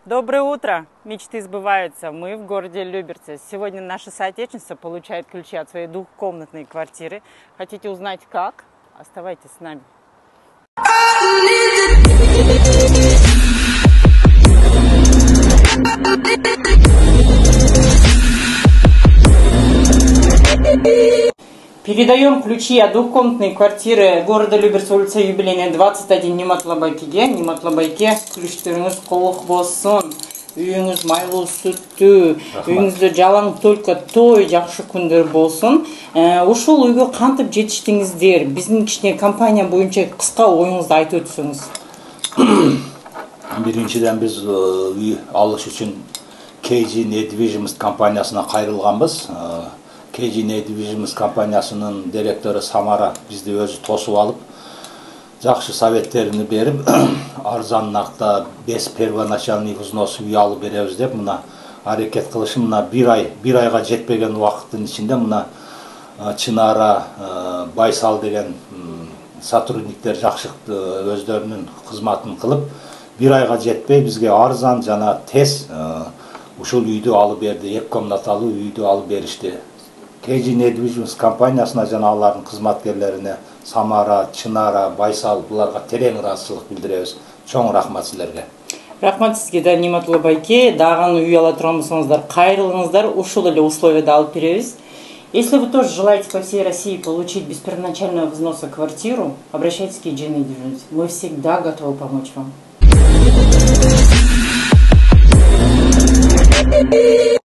Доброе утро! Мечты сбываются. Мы в городе Люберцы. Сегодня наша соотечественница получает ключи от своей двухкомнатной квартиры. Хотите узнать как? Оставайтесь с нами. Передаем ключи от двухкомнатной квартиры города Люберцы, улица Юбилейная, 21, Нематлабайкеге. Нематлабайке ключтеріңіз қолық болсын. Үйіңіз майлы сүтті, үйіңізді жалаң только той жақшы күндер болсын. Ошол үйгө кантип жетиштиңиздер? Биздин кичине компания боюнча кыска оюңузду айтып өтсөңүз. Биринчиден биз үй алыш үчүн KG Недвижимость компаниясына кайрылганбыз. KG Недвижимость компаниясынын директору Самара бизди өзү тосуп алып, жакшы советтерин берип, арзан наркта без первоначальный взнос үй алып беребиз деп мына аракет кылышы мына бир айга жетпеген убакыттын ичинде мына Чынара, Байсал деген сотрудниктер жакшы өздөрүнүн кызматын кылып, бир айга жетпей бизге арзан жана тез ушул үйдү алып берди, 2 комнаталуу үйдү алып беришти. KG Недвижимость компаниясына жана алардын кызматкерлерине Самара, Чынара, Байсал буларга терең ыраазычылык билдиребиз. Чоң рахмат силерге. Рахмат сизге да, Нематлабайке. Дагы үй ала турган болсоңуздар, кайрылыңыздар, ушул эле условияда алып беребиз. Если вы тоже желаете по всей России получить без первоначального взноса квартиру, обращайтесь к KG Недвижимость. Мы всегда готовы помочь вам.